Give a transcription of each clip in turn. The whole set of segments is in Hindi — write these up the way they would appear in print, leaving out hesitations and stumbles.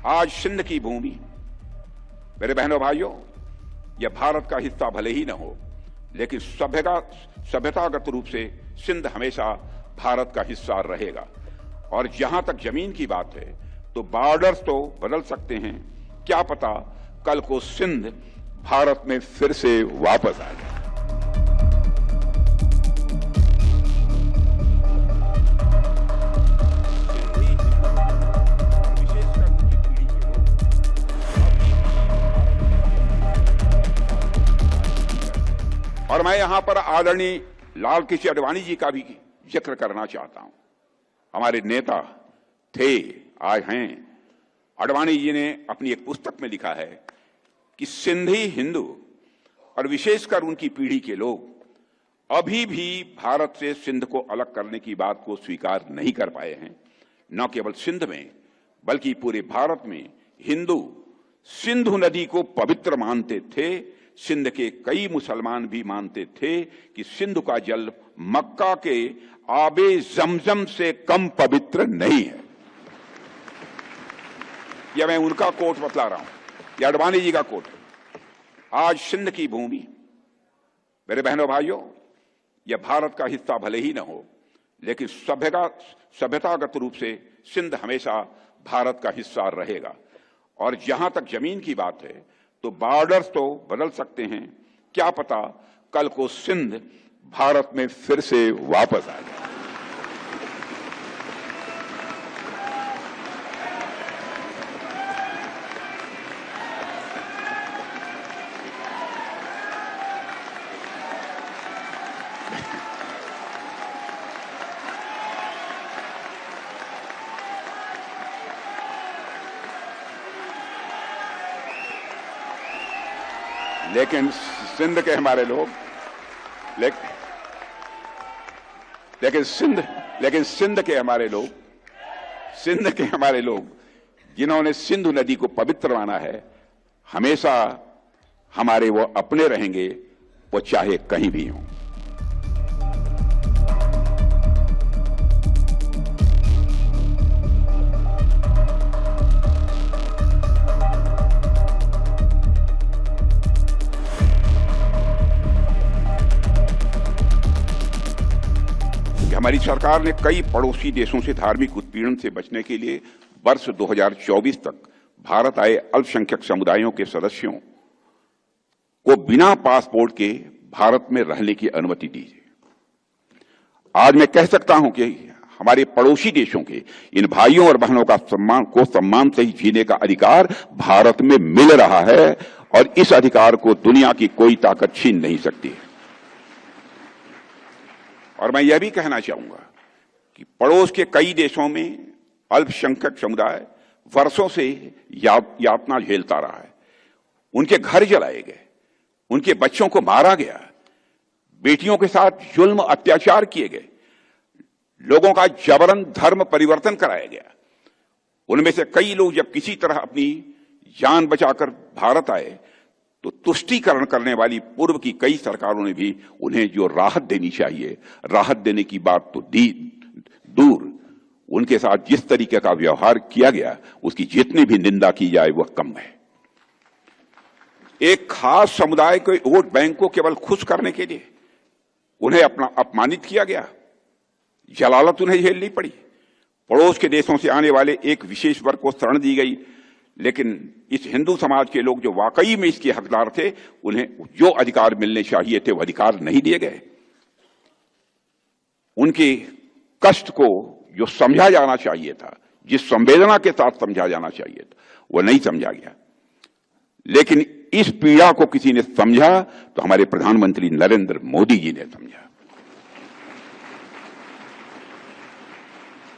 आज सिंध की भूमि, मेरे बहनों भाइयों, यह भारत का हिस्सा भले ही न हो, लेकिन सभ्यतागत रूप से सिंध हमेशा भारत का हिस्सा रहेगा। और जहां तक जमीन की बात है तो बॉर्डर्स तो बदल सकते हैं, क्या पता कल को सिंध भारत में फिर से वापस आ जाए। और मैं यहां पर आदरणीय लाल कृष्ण आडवाणी जी का भी जिक्र करना चाहता हूं। हमारे नेता थे, आज हैं। आडवाणी जी ने अपनी एक पुस्तक में लिखा है कि सिंधी हिंदू और विशेषकर उनकी पीढ़ी के लोग अभी भी भारत से सिंध को अलग करने की बात को स्वीकार नहीं कर पाए हैं। न केवल सिंध में बल्कि पूरे भारत में हिंदू सिंधु नदी को पवित्र मानते थे। सिंध के कई मुसलमान भी मानते थे कि सिंधु का जल मक्का के आबे जमजम से कम पवित्र नहीं है। यह मैं उनका कोट बतला रहा हूं, यह आडवाणी जी का कोट है। आज सिंध की भूमि, मेरे बहनों भाइयों, यह भारत का हिस्सा भले ही न हो, लेकिन सभ्यतागत रूप से सिंध हमेशा भारत का हिस्सा रहेगा। और जहां तक जमीन की बात है तो बॉर्डर्स तो बदल सकते हैं, क्या पता कल को सिंध भारत में फिर से वापस आ जाए। लेकिन सिंध के हमारे लोग लेकिन सिंध के हमारे लोग जिन्होंने सिंधु नदी को पवित्र माना है, हमेशा हमारे वो अपने रहेंगे, वो चाहे कहीं भी हों। हमारी सरकार ने कई पड़ोसी देशों से धार्मिक उत्पीड़न से बचने के लिए वर्ष 2024 तक भारत आए अल्पसंख्यक समुदायों के सदस्यों को बिना पासपोर्ट के भारत में रहने की अनुमति दी है। आज मैं कह सकता हूं कि हमारे पड़ोसी देशों के इन भाइयों और बहनों का सम्मान से ही जीने का अधिकार भारत में मिल रहा है और इस अधिकार को दुनिया की कोई ताकत छीन नहीं सकती है। और मैं यह भी कहना चाहूंगा कि पड़ोस के कई देशों में अल्पसंख्यक समुदाय वर्षों से यातना झेलता रहा है। उनके घर जलाए गए, उनके बच्चों को मारा गया, बेटियों के साथ जुल्म अत्याचार किए गए, लोगों का जबरन धर्म परिवर्तन कराया गया। उनमें से कई लोग जब किसी तरह अपनी जान बचाकर भारत आए तो तुष्टीकरण करने वाली पूर्व की कई सरकारों ने भी उन्हें जो राहत देनी चाहिए, राहत देने की बात तो दूर, उनके साथ जिस तरीके का व्यवहार किया गया उसकी जितनी भी निंदा की जाए वह कम है। एक खास समुदाय के वोट बैंक को केवल खुश करने के लिए उन्हें अपना अपमानित किया गया, जलालत उन्हें झेलनी पड़ी। पड़ोस के देशों से आने वाले एक विशेष वर्ग को शरण दी गई, लेकिन इस हिंदू समाज के लोग जो वाकई में इसके हकदार थे, उन्हें जो अधिकार मिलने चाहिए थे वो अधिकार नहीं दिए गए। उनके कष्ट को जो समझा जाना चाहिए था, जिस संवेदना के साथ समझा जाना चाहिए था, वो नहीं समझा गया। लेकिन इस पीड़ा को किसी ने समझा तो हमारे प्रधानमंत्री नरेंद्र मोदी जी ने समझा।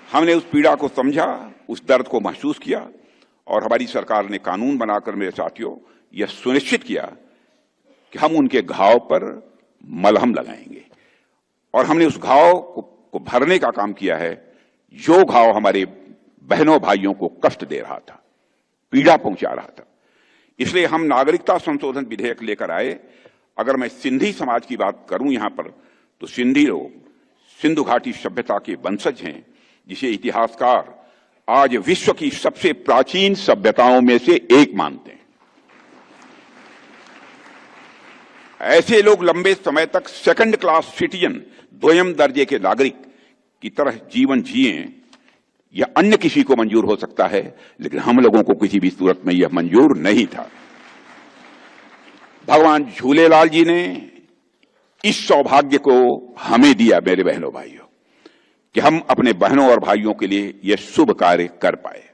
हमने उस पीड़ा को समझा, उस दर्द को महसूस किया और हमारी सरकार ने कानून बनाकर, मेरे साथियों, यह सुनिश्चित किया कि हम उनके घाव पर मलहम लगाएंगे। और हमने उस घाव को भरने का काम किया है, जो घाव हमारे बहनों भाइयों को कष्ट दे रहा था, पीड़ा पहुंचा रहा था। इसलिए हम नागरिकता संशोधन विधेयक लेकर आए। अगर मैं सिंधी समाज की बात करूं यहां पर, तो सिंधी लोग सिंधु घाटी सभ्यता के वंशज हैं, जिसे इतिहासकार आज विश्व की सबसे प्राचीन सभ्यताओं में से एक मानते हैं। ऐसे लोग लंबे समय तक सेकंड क्लास सिटीजन, द्वयम दर्जे के नागरिक की तरह जीवन जिए, यह अन्य किसी को मंजूर हो सकता है, लेकिन हम लोगों को किसी भी सूरत में यह मंजूर नहीं था। भगवान झूलेलाल जी ने इस सौभाग्य को हमें दिया, मेरे बहनों भाइयों, कि हम अपने बहनों और भाइयों के लिए यह शुभ कार्य कर पाए।